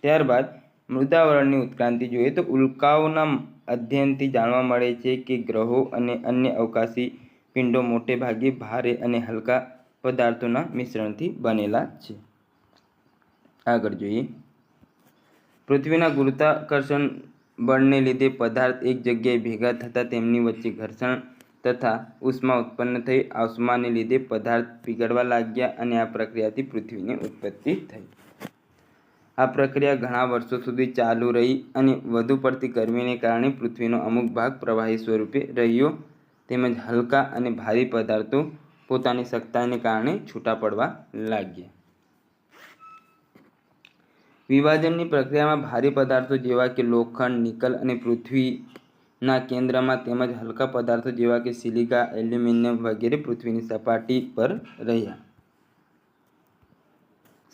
ત્યારબાદ મૃદાવરણની ઉત્ક્રાંતિ જોઈએ તો ઉલ્કાઓના અધ્યયનથી જાણવા મળે છે કે ગ્રહો અને અન્ય અવકાશી પિંડો મોટે ભાગે ભારે અને હલકા પદાર્થોના મિશ્રણથી બનેલા છે. આગળ જોઈએ. પૃથ્વીના ગુરુત્વાકર્ષણ બળને લીધે પદાર્થ એક જગ્યાએ ભેગા થતાં તેમની વચ્ચે ઘર્ષણ તથા ઉષ્મા ઉત્પન્ન થઈ. ઉષ્માને લીધે પદાર્થ પીગળવા લાગ્યા અને આ પ્રક્રિયાથી પૃથ્વીની ઉત્પત્તિ થઈ. આ પ્રક્રિયા ઘણા વર્ષો સુધી ચાલુ રહી અને વધુ પડતી ગરમીને કારણે પૃથ્વીનો અમુક ભાગ પ્રવાહી સ્વરૂપે રહ્યો તેમજ હલકા અને ભારે પદાર્થો પોતાની સત્તાને કારણે છૂટા પડવા લાગ્યા. વિભાજનની પ્રક્રિયામાં ભારે પદાર્થો જેવા કે લોખંડ, નિકલ અને પૃથ્વીના કેન્દ્રમાં તેમજ હલકા પદાર્થો જેવા કે સિલિકા, એલ્યુમિનિયમ વગેરે પૃથ્વીની સપાટી પર રહ્યા.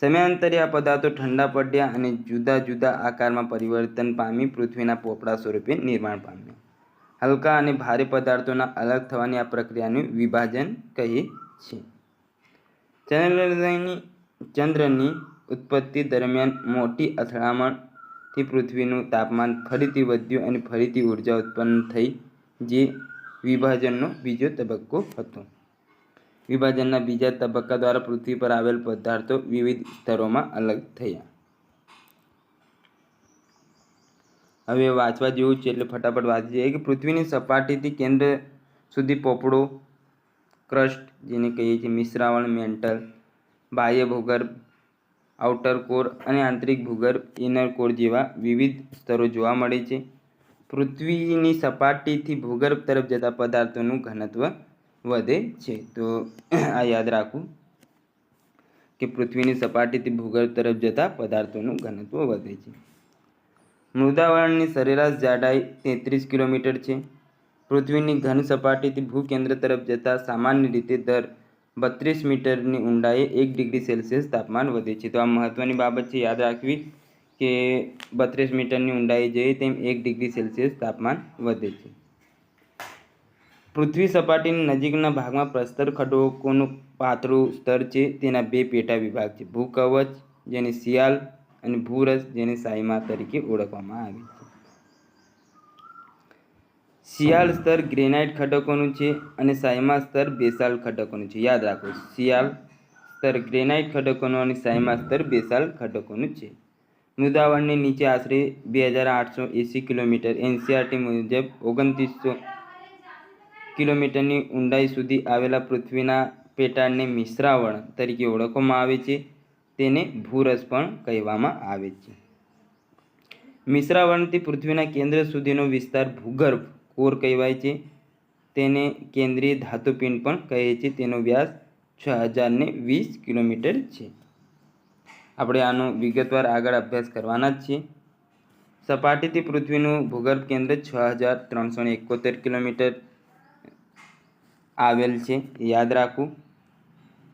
સમયાંતરે આ પદાર્થો ઠંડા પડ્યા અને જુદા જુદા આકારમાં પરિવર્તન પામી પૃથ્વીના પોપડા સ્વરૂપે નિર્માણ પામ્યા. હલકા અને ભારે પદાર્થોના અલગ થવાની આ પ્રક્રિયાનું વિભાજન કહે છે. ચંદ્રની ઉત્પત્તિ દરમિયાન મોટી અથડામણથી પૃથ્વીનું તાપમાન ફરીથી વધ્યું અને ફરીથી ઉર્જા ઉત્પન્ન થઈ, જે વિભાજનનો બીજો તબક્કો હતો. વિભાજનના બીજા તબક્કા દ્વારા પૃથ્વી પર આવેલ પદાર્થો વિવિધ સ્તરોમાં અલગ થયા. હવે વાંચવા જેવું છે એટલે ફટાફટ વાંચી જઈએ કે પૃથ્વીની સપાટીથી કેન્દ્ર સુધી પોપડો, ક્રસ્ટ જેને કહીએ છીએ, મિશ્રાવણ, મેન્ટલ, બાહ્ય ભૂગર્ભ, આઉટર કોર અને આંતરિક ભૂગર્ભ, ઇનર કોર જેવા વિવિધ સ્તરો જોવા મળે છે. પૃથ્વીની સપાટીથી ભૂગર્ભ તરફ જતા પદાર્થોનું ઘનત્વ વધે છે. તો આ યાદ રાખવું કે પૃથ્વીની સપાટીથી ભૂગર્ભ તરફ જતા પદાર્થોનું ઘનત્વ વધે છે. મૃદાવરણની સરેરાશ જાડાઈ 33 કિલોમીટર છે. પૃથ્વીની ઘન સપાટીથી ભૂકેન્દ્ર તરફ જતા સામાન્ય રીતે દર 32 મીટરની ઊંડાઈએ 1 ડિગ્રી સેલ્સિયસ તાપમાન વધે છે. તો આ મહત્વની બાબત છે, યાદ રાખવી કે 32 મીટરની ઊંડાઈએ જઈએ તેમ 1 ડિગ્રી સેલ્સિયસ તાપમાન વધે છે. પૃથ્વી સપાટીની નજીકના ભાગમાં પ્રસ્તર ખડકોનું પાતળું સ્તર છે. તેના બે પેટા વિભાગ છે, ભૂકવચ જેને શિયાલ અને ભૂરસ જેને સાયમા તરીકે ઓળખવામાં આવે છે. શિયાળ સ્તર ગ્રેનાઇટ ખડકોનું છે અને સાયમા સ્તર બેસાલ્ટ ખડકોનું છે. યાદ રાખો, શિયાળ સ્તર ગ્રેનાઇટ ખડકોનું અને સાયમા સ્તર બેસાલ્ટ ખડકોનું છે. મૃદાવરણની નીચે આશરે 2880 કિલોમીટર, એનસીઆરટી મુજબ 2900 કિલોમીટરની ઊંડાઈ સુધી આવેલા પૃથ્વીના પેટાળને મિશ્રાવણ તરીકે ઓળખવામાં આવે છે. તેને ભૂરસ પણ કહેવામાં આવે છે. મિશ્રાવણથી પૃથ્વીના કેન્દ્ર સુધીનો વિસ્તાર ભૂગર્ભ કોર કહેવાય છે. તેને કેન્દ્રીય ધાતુપિંડ પણ કહે છે. તેનો વ્યાસ 6020 કિલોમીટર છે. આપણે આનો વિગતવાર આગળ અભ્યાસ કરવાના જ છીએ. સપાટીથી પૃથ્વીનું ભૂગર્ભ કેન્દ્ર 6371 કિલોમીટર આવેલ છે. યાદ રાખવું.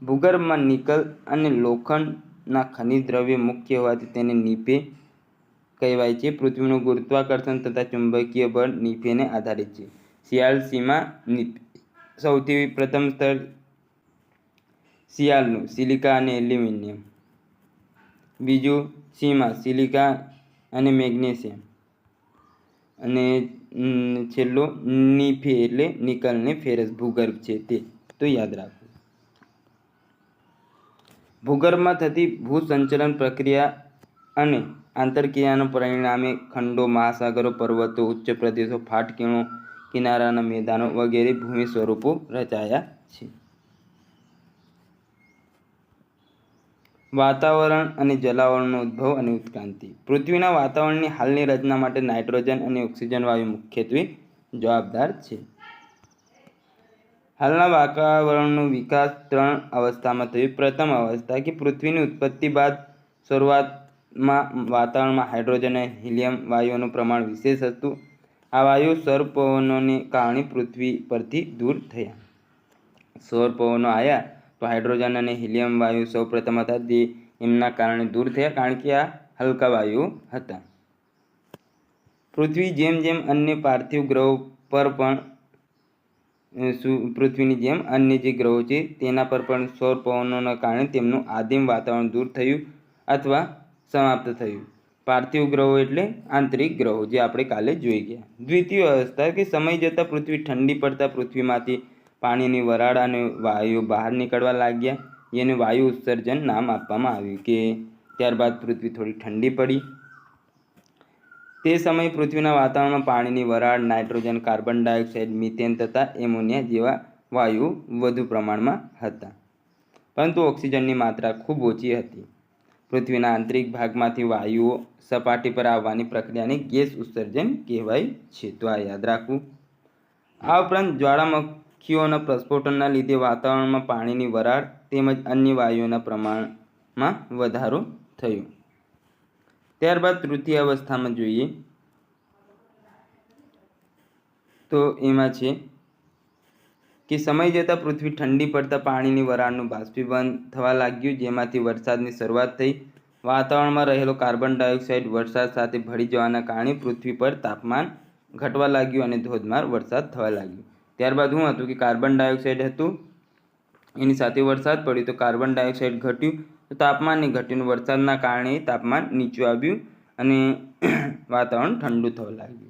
ભૂગર્ભમાં નિકલ અને લોખંડના ખનિજ દ્રવ્ય મુખ્ય હોવાથી તેને નીફે કહેવાય છે. પૃથ્વીનું ગુરુત્વાકર્ષણ તથા ચુંબકીય બળ નીફેને આધારિત છે. શિયાળ સીમા નીફે. સૌથી પ્રથમ સ્તર શિયાળનું સિલિકા અને એલ્યુમિનિયમ. બીજું સીમા સિલિકા અને મેગ્નેશિયમ. અને છેલ્લો નીફે એટલે નિકલ ને ફેરસ ભૂગર્ભ છે તે. તો યાદ રાખવું. ભૂગર્ભમાં થતી ભૂસંચલન પ્રક્રિયા અને આંતરક્રિયાના પરિણામે ખંડો, મહાસાગરો, પર્વતો, ઉચ્ચ પ્રદેશો, ફાટકીણો, કિનારાના મેદાનો વગેરે ભૂમિ સ્વરૂપો રચાયા છે. વાતાવરણ અને જલાવરણનો ઉદ્ભવ અને ઉત્ક્રાંતિ. પૃથ્વીના વાતાવરણની હાલની રચના માટે નાઇટ્રોજન અને ઓક્સિજન વાયુ મુખ્યત્વે જવાબદાર છે. હાલના વાતાવરણનો વિકાસ 3 અવસ્થામાં થયો. પ્રથમ અવસ્થા કે પૃથ્વીની ઉત્પત્તિ બાદ શરૂઆતમાં વાતાવરણમાં હાઇડ્રોજન અને હિલિયમ વાયુઓનું પ્રમાણ વિશેષ હતું. આ વાયુ સૌર પવનોને કારણે પૃથ્વી પરથી દૂર થયા. સૌર પવનો આવ્યા તો હાઇડ્રોજન અને હિલિયમ વાયુ સૌ પ્રથમ હતા, તે એમના કારણે દૂર થયા, કારણ કે આ હલકા વાયુઓ હતા. પૃથ્વી જેમ જેમ અન્ય પાર્થિવ ગ્રહો પર પણ પૃથ્વીની જેમ અન્ય જે ગ્રહો છે તેના પર પણ સૌર પવનોના કારણે તેમનું આદિમ વાતાવરણ દૂર થયું અથવા સમાપ્ત થયું. પાર્થિવ ગ્રહો એટલે આંતરિક ગ્રહો, જે આપણે કાલે જોઈ ગયા. દ્વિતીય અવસ્થા કે સમય જતાં પૃથ્વી ઠંડી પડતા પૃથ્વીમાંથી પાણીની વરાળ અને વાયુઓ બહાર નીકળવા લાગ્યા, જેને વાયુ ઉત્સર્જન નામ આપવામાં આવ્યું. કે ત્યારબાદ પૃથ્વી થોડી ઠંડી પડી તે સમયે પૃથ્વીના વાતાવરણમાં પાણીની વરાળ, નાઇટ્રોજન, કાર્બન ડાયોક્સાઇડ, મિથેન તથા એમોનિયા જેવા વાયુઓ વધુ પ્રમાણમાં હતા, પરંતુ ઓક્સિજનની માત્રા ખૂબ ઓછી હતી. પૃથ્વીના આંતરિક ભાગમાંથી વાયુઓ સપાટી પર આવવાની પ્રક્રિયાને ગેસ ઉત્સર્જન કહેવાય છે. તો આ યાદ રાખવું. આ ઉપરાંત જ્વાળામુખીઓના પ્રસ્ફોટનના લીધે વાતાવરણમાં પાણીની વરાળ તેમજ અન્ય વાયુઓના પ્રમાણમાં વધારો થયો. ત્યારબાદ તૃતીય અવસ્થામાં જોઈએ તો એમાં છે કે સમય જતાં પૃથ્વી ઠંડી પડતા પાણીની વરાળનું બાષ્પીભવન થવા લાગ્યું, જેમાંથી વરસાદની શરૂઆત થઈ. વાતાવરણમાં રહેલો કાર્બન ડાયોક્સાઇડ વરસાદ સાથે ભળી જવાના કારણે પૃથ્વી પર તાપમાન ઘટવા લાગ્યું અને ધોધમાર વરસાદ થવા લાગ્યો. ત્યારબાદ શું હતું કે કાર્બન ડાયોક્સાઇડ હતું, એની સાથે વરસાદ પડ્યો તો કાર્બન ડાયોક્સાઇડ ઘટ્યું તો તાપમાન ઘટ્યું. વરસાદના કારણે તાપમાન નીચું આવ્યું અને વાતાવરણ ઠંડુ થવા લાગ્યું.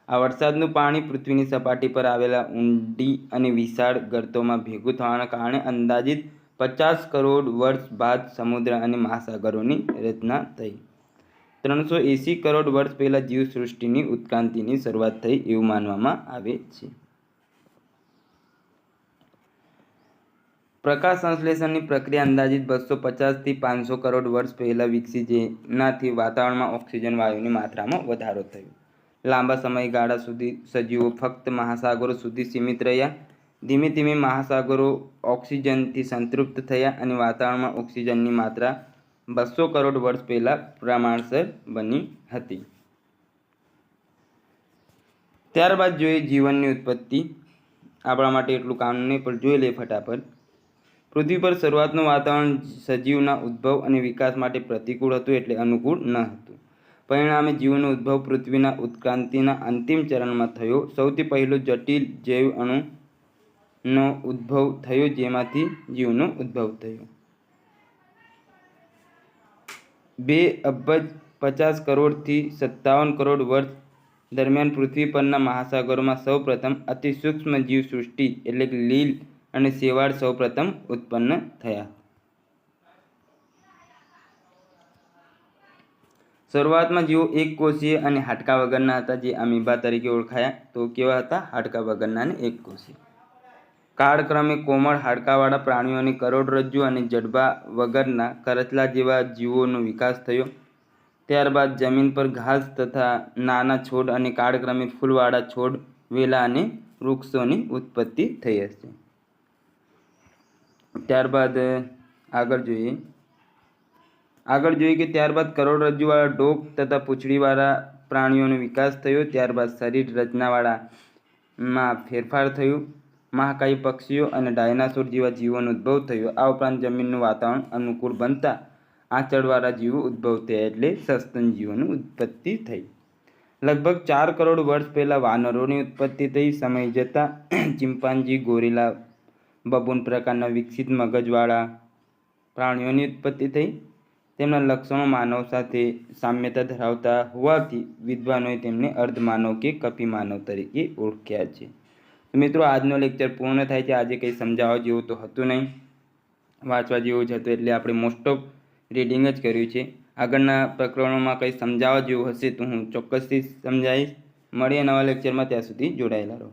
આ વરસાદનું પાણી પૃથ્વીની સપાટી પર આવેલા ઊંડી અને વિશાળ ગર્તોમાં ભેગું થવાના કારણે અંદાજિત 50 કરોડ વર્ષ બાદ સમુદ્ર અને મહાસાગરોની રચના થઈ. 380 કરોડ વર્ષ પહેલાં જીવસૃષ્ટિની ઉત્ક્રાંતિની શરૂઆત થઈ એવું માનવામાં આવે છે. પ્રકાશ સંશ્લેષણની પ્રક્રિયા અંદાજિત 250 થી 500 કરોડ વર્ષ પહેલાં વિકસી, જેનાથી વાતાવરણમાં ઓક્સિજન વાયુની માત્રામાં વધારો થયો. લાંબા સમયગાળા સુધી સજીવો ફક્ત મહાસાગરો સુધી સીમિત રહ્યા. ધીમે ધીમે મહાસાગરો ઓક્સિજનથી સંતૃપ્ત થયા અને વાતાવરણમાં ઓક્સિજનની માત્રા 200 કરોડ વર્ષ પહેલાં પ્રમાણસર બની હતી. ત્યારબાદ જોઈએ જીવનની ઉત્પત્તિ. આપણા માટે એટલું કામ નહીં પણ જોઈ લે ફટાફટ. પૃથ્વી પર શરૂઆતનું વાતાવરણ સજીવના ઉદ્ભવ અને વિકાસ માટે પ્રતિકૂળ હતું, એટલે અનુકૂળ ન હતું. પરિણામે જીવનો ઉદ્ભવ પૃથ્વીના ઉત્ક્રાંતિના અંતિમ ચરણમાં થયો. સૌથી પહેલો જટિલ જૈવ અણુનો ઉદ્ભવ થયો, જેમાંથી જીવનો ઉદ્ભવ થયો. 2 અબજ 50 કરોડથી 57 કરોડ વર્ષ દરમિયાન પૃથ્વી પરના મહાસાગરોમાં સૌપ્રથમ અતિ સૂક્ષ્મ જીવસૃષ્ટિ એટલે કે લીલ અને શેવાળ સૌપ્રથમ ઉત્પન્ન થયા. શરૂઆતમાં જીવો એક કોષીય અને હાડકા વગરના હતા, જે અમીબા તરીકે ઓળખાયા. તો કેવા હતા? હાડકા વગરના અને એક કોષીય. કાળક્રમે કોમળ હાડકાવાળા પ્રાણીઓની કરોડરજ્જુ અને જડબા વગરના કરચલા જેવા જીવોનો વિકાસ થયો. ત્યારબાદ જમીન પર ઘાસ તથા નાના છોડ અને કાળક્રમે ફૂલવાળા છોડ, વેલા અને વૃક્ષોની ઉત્પત્તિ થઈ હશે. ત્યારબાદ આગળ જોઈએ કે ત્યારબાદ કરોડરજ્જુવાળા ડોક તથા પૂંછડીવાળા પ્રાણીઓનો વિકાસ થયો. ત્યારબાદ શરીર રચનાવાળામાં ફેરફાર થયું. મહાકાય પક્ષીઓ અને ડાયનાસોર જેવા જીવોનો ઉદ્ભવ થયો. આ ઉપરાંત જમીનનું વાતાવરણ અનુકૂળ બનતા આંચળવાળા જીવો ઉદ્ભવ થયા, એટલે સસ્તન જીવોની ઉત્પત્તિ થઈ. લગભગ 4 કરોડ વર્ષ પહેલાં વાનરોની ઉત્પત્તિ થઈ. સમય જતાં ચિમ્પાન્જી, ગોરિલા, બબૂન પ્રકારના વિકસિત મગજવાળા પ્રાણીઓની ઉત્પત્તિ થઈ. તેમના લક્ષણો માનવ સાથે સામ્યતા ધરાવતા હોવાથી વિદ્વાનોએ તેમને અર્ધમાનવ કે કપીમાનવ તરીકે ઓળખ્યા છે. તો મિત્રો, આજનો લેક્ચર પૂર્ણ થાય છે. આજે કંઈ સમજાવવા જેવું તો હતું નહીં, વાંચવા જેવું જ હતું, એટલે આપણે મોસ્ટ ઓફ રીડિંગ જ કર્યું છે. આગળના પ્રકરણોમાં કંઈ સમજાવવા જેવું હશે તો હું ચોક્કસથી સમજાવીશ. મળીએ નવા લેક્ચરમાં, ત્યાં સુધી જોડાયેલા રહો.